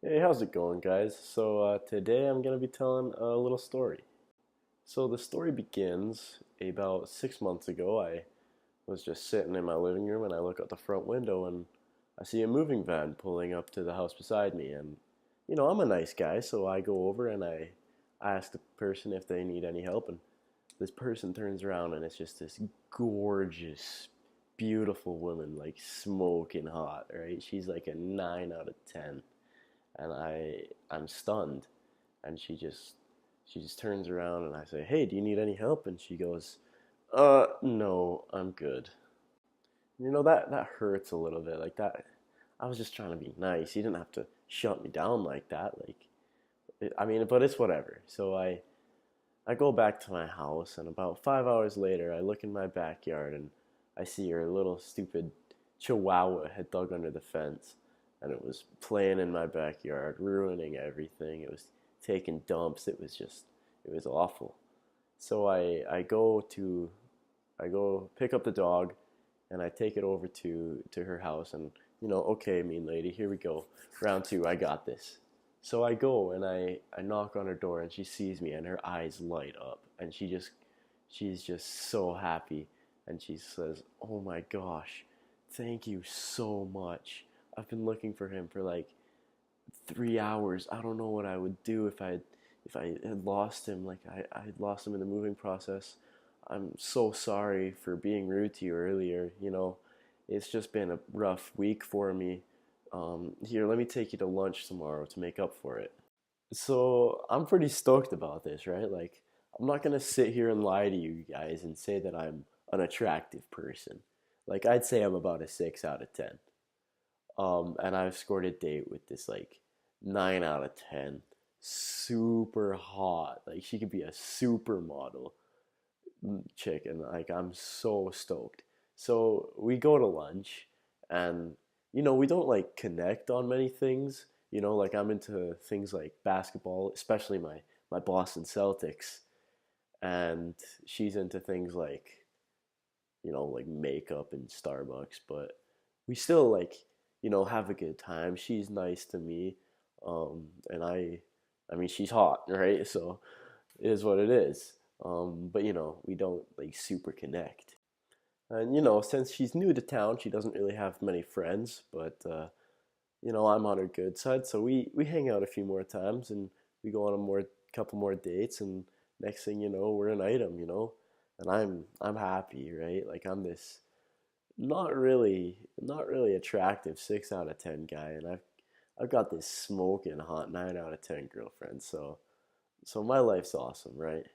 Hey, how's it going, guys? Today I'm gonna be telling a little story. So the story begins about 6 months ago. I was just sitting in my living room and I look out the front window and I see a moving van pulling up to the house beside me. And I'm a nice guy, so I go over and I ask the person if they need any help. And this person turns around and it's just this gorgeous, beautiful woman, like smoking hot, right? She's like a 9 out of 10, and I'm stunned. And she just turns around and I say, "Hey, do you need any help?" And she goes, no, I'm good." That hurts a little bit. Like that, I was just trying to be nice. You didn't have to shut me down like that. But it's whatever. So I go back to my house, and about 5 hours later, I look in my backyard and I see her little stupid chihuahua had dug under the fence, and it was playing in my backyard, ruining everything. It was taking dumps. It was awful. So I go pick up the dog, and I take it over to her house, and okay, mean lady, here we go, round two, I got this. So I go and I knock on her door, and she sees me and her eyes light up, and she's just so happy, and she says, "Oh my gosh, thank you so much. I've been looking for him for like 3 hours. I don't know what I would do if I had lost him. Like I had lost him in the moving process. I'm so sorry for being rude to you earlier. It's just been a rough week for me. Here, let me take you to lunch tomorrow to make up for it." So I'm pretty stoked about this, right? Like, I'm not gonna sit here and lie to you guys and say that I'm an attractive person. Like, I'd say I'm about a 6 out of 10. And I've scored a date with this like 9 out of 10, super hot. Like, she could be a supermodel chick, and like I'm so stoked. So we go to lunch, and we don't like connect on many things. Like I'm into things like basketball, especially my Boston Celtics, and she's into things like like makeup and Starbucks, but we still like, have a good time. She's nice to me. And I mean, she's hot, right? So it is what it is. But we don't like super connect. And since she's new to town, she doesn't really have many friends, but I'm on her good side, so we hang out a few more times, and we go on a more couple more dates, and next thing you know, we're an item, and I'm happy, right? Like I'm this not really attractive 6 out of 10 guy, and I've got this smoking hot 9 out of 10 girlfriend, so my life's awesome, right?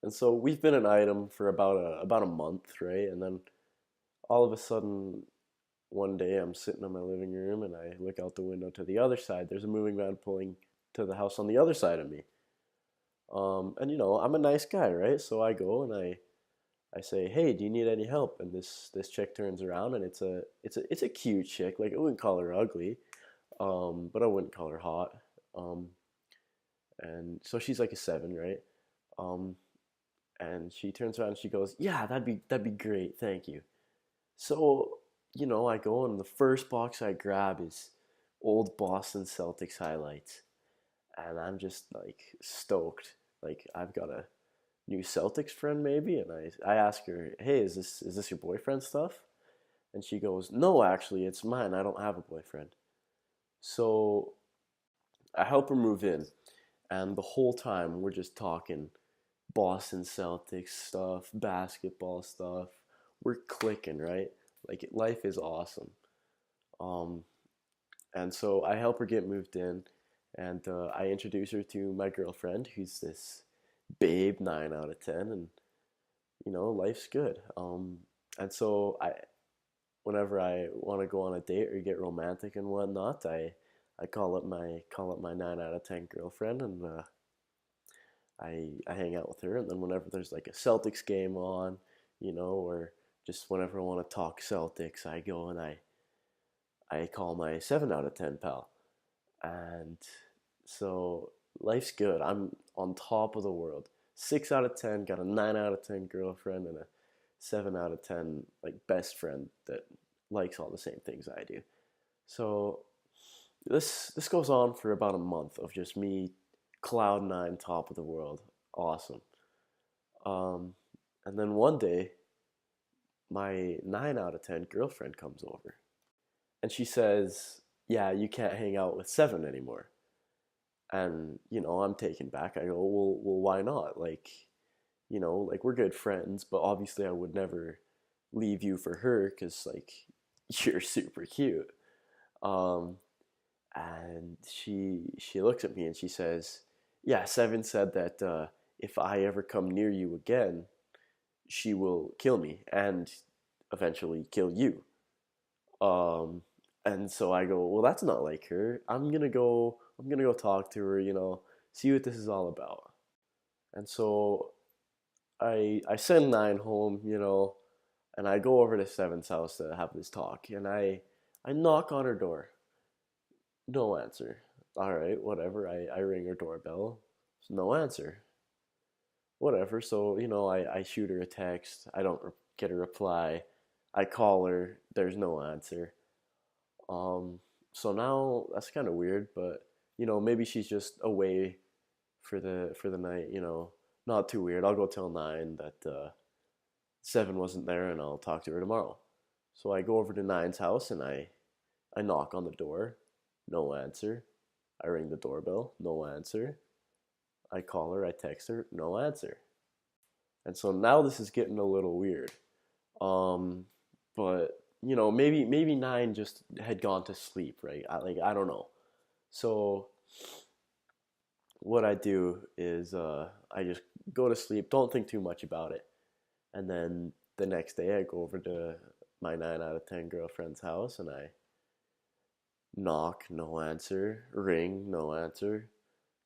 And so we've been an item for about a month, right? And then all of a sudden, one day I'm sitting in my living room and I look out the window to the other side. There's a moving van pulling to the house on the other side of me. And I'm a nice guy, right? So I go and I say, "Hey, do you need any help?" And this chick turns around, and it's a cute chick. Like, I wouldn't call her ugly, but I wouldn't call her hot. Um, and so she's like a 7, right? Um, and she turns around and she goes, "Yeah, that'd be great, thank you." So, I go, and the first box I grab is old Boston Celtics highlights, and I'm just like stoked. Like, I've got a new Celtics friend maybe, and I ask her, "Hey, is this your boyfriend stuff?" And she goes, "No, actually, it's mine. I don't have a boyfriend." So I help her move in, and the whole time we're just talking Boston Celtics stuff, basketball stuff. We're clicking, right? Like, life is awesome. Um, and so I help her get moved in, and I introduce her to my girlfriend, who's this babe 9 out of 10, and life's good. And so whenever I want to go on a date or get romantic and whatnot, I call up my 9 out of 10 girlfriend, and I hang out with her. And then whenever there's like a Celtics game on, or just whenever I want to talk Celtics, I go and I call my 7 out of 10 pal. And so life's good. I'm on top of the world. 6 out of 10, got a 9 out of 10 girlfriend and a 7 out of 10 like best friend that likes all the same things I do. So this goes on for about a month of just me, cloud nine, top of the world, awesome. Um, and then one day, my 9 out of 10 girlfriend comes over, and she says, "Yeah, you can't hang out with Seven anymore." And I'm taken back. I go, "Well, why not? Like, like we're good friends, but obviously I would never leave you for her because like you're super cute." Um, and she looks at me and she says, "Yeah, Seven said that if I ever come near you again, she will kill me and eventually kill you." Um, and so I go, "Well, that's not like her. I'm gonna go talk to her. See what this is all about." And so I send Nine home, and I go over to Seven's house to have this talk, and I knock on her door. No answer. All right, whatever. I ring her doorbell. No answer. Whatever. So, I shoot her a text. I don't get a reply. I call her. There's no answer. Um, so now that's kind of weird, but maybe she's just away for the night. Not too weird. I'll go tell Nine that Seven wasn't there, and I'll talk to her tomorrow. So I go over to Nine's house and I knock on the door. No answer. I ring the doorbell. No answer. I call her. I text her. No answer. And so now this is getting a little weird. Um, but maybe Nine just had gone to sleep, right? I don't know. So what I do is I just go to sleep, don't think too much about it, and then the next day I go over to my 9 out of 10 girlfriend's house and I knock, no answer, ring, no answer,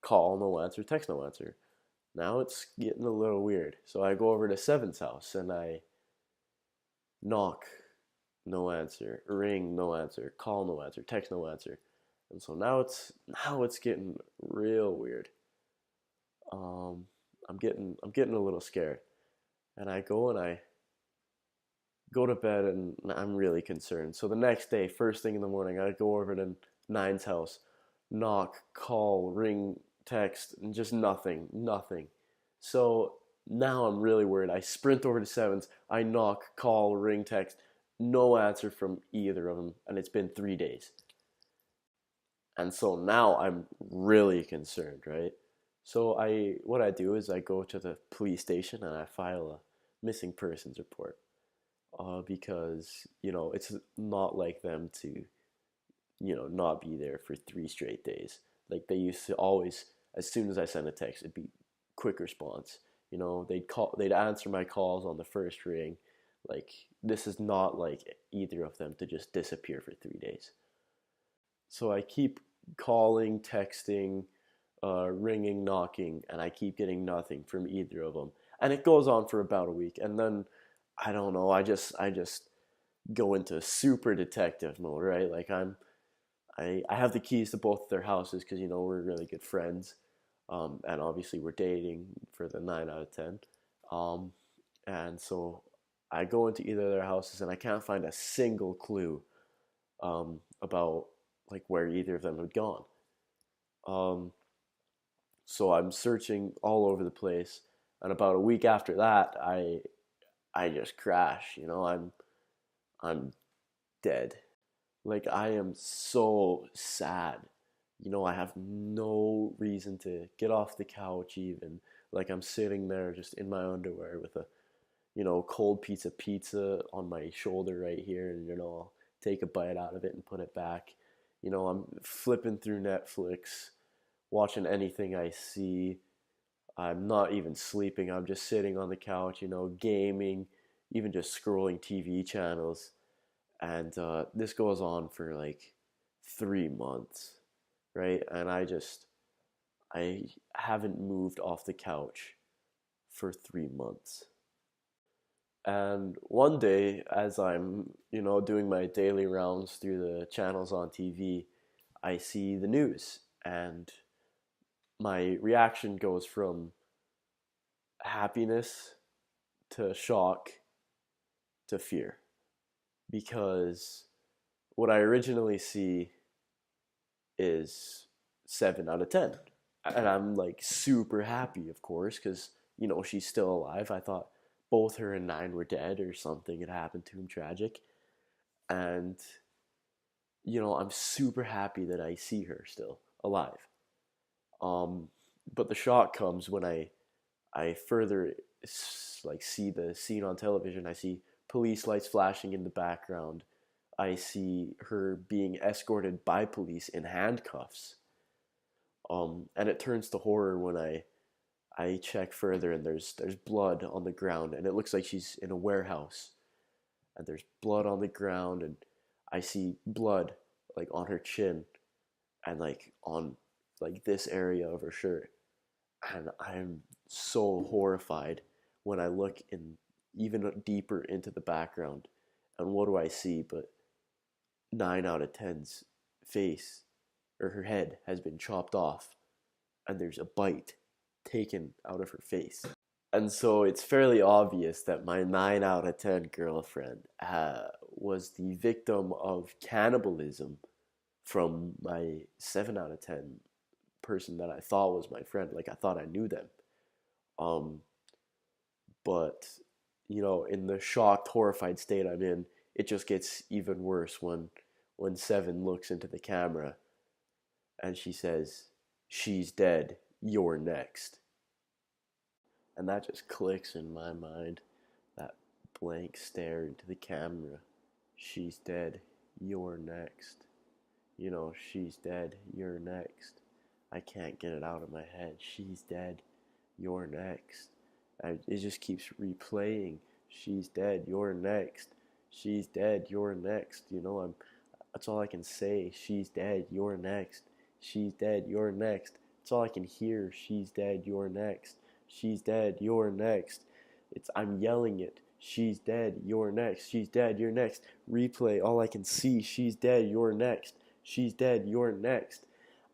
call, no answer, text, no answer. Now it's getting a little weird. So I go over to Seven's house and I knock, no answer, ring, no answer, call, no answer, text, no answer. And so now it's getting real weird. Um, I'm getting a little scared, and I go to bed and I'm really concerned. So the next day, first thing in the morning, I go over to Nine's house, knock, call, ring, text, and just nothing, nothing. So now I'm really worried. I sprint over to Seven's, I knock, call, ring, text, no answer from either of them, and it's been 3 days. And so now I'm really concerned, right? So what I do is I go to the police station and I file a missing persons report. Because it's not like them to not be there for 3 straight days. Like they used to always, as soon as I send a text, it'd be quick response. They'd answer my calls on the first ring. Like this is not like either of them to just disappear for 3 days. So I keep calling, texting, ringing, knocking, and I keep getting nothing from either of them. And it goes on for about a week, and then I don't know. I just go into super detective mode, right? Like I have the keys to both their houses because we're really good friends, and obviously we're dating for the 9 out of 10, um, and so I go into either of their houses and I can't find a single clue about like where either of them had gone. Um, so I'm searching all over the place, and about a week after that, I just crash. I'm dead. Like I am so sad. I have no reason to get off the couch even. Like I'm sitting there just in my underwear with a, cold piece of pizza on my shoulder right here, and I'll take a bite out of it and put it back. I'm flipping through Netflix, watching anything I see. I'm not even sleeping. I'm just sitting on the couch, gaming, even just scrolling TV channels. And this goes on for like 3 months, right? And I haven't moved off the couch for 3 months. And one day, as I'm, doing my daily rounds through the channels on TV, I see the news, and my reaction goes from happiness to shock to fear, because what I originally see is 7 out of 10. And I'm like super happy, of course, because, she's still alive. I thought both her and Nine were dead or something had happened to him tragic. And, I'm super happy that I see her still alive. Um, but the shock comes when I further like see the scene on television. I see police lights flashing in the background. I see her being escorted by police in handcuffs. And it turns to horror when I check further and there's blood on the ground and it looks like she's in a warehouse and there's blood on the ground and I see blood like on her chin and like on like this area of her shirt and I'm so horrified when I look in even deeper into the background and what do I see but 9 out of ten's face or her head has been chopped off and there's a bite taken out of her face. And so it's fairly obvious that my 9 out of 10 girlfriend was the victim of cannibalism from my 7 out of 10 person that I thought was my friend. Like I thought I knew them. Um, but, in the shocked, horrified state I'm in, it just gets even worse when Seven looks into the camera and she says, "She's dead, you're next." And that just clicks in my mind. That blank stare into the camera. She's dead, you're next. She's dead, you're next. I can't get it out of my head. She's dead, you're next. It just keeps replaying. She's dead, you're next. She's dead, you're next. That's all I can say. She's dead, you're next. She's dead, you're next. That's all I can hear. She's dead, you're next. She's dead, you're next. I'm yelling it. She's dead, you're next. She's dead, you're next. Replay, all I can see. She's dead, you're next. She's dead, you're next.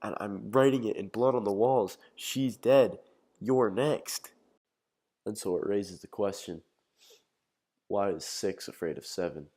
And I'm writing it in blood on the walls. She's dead, you're next. And so it raises the question, why is 6 afraid of 7?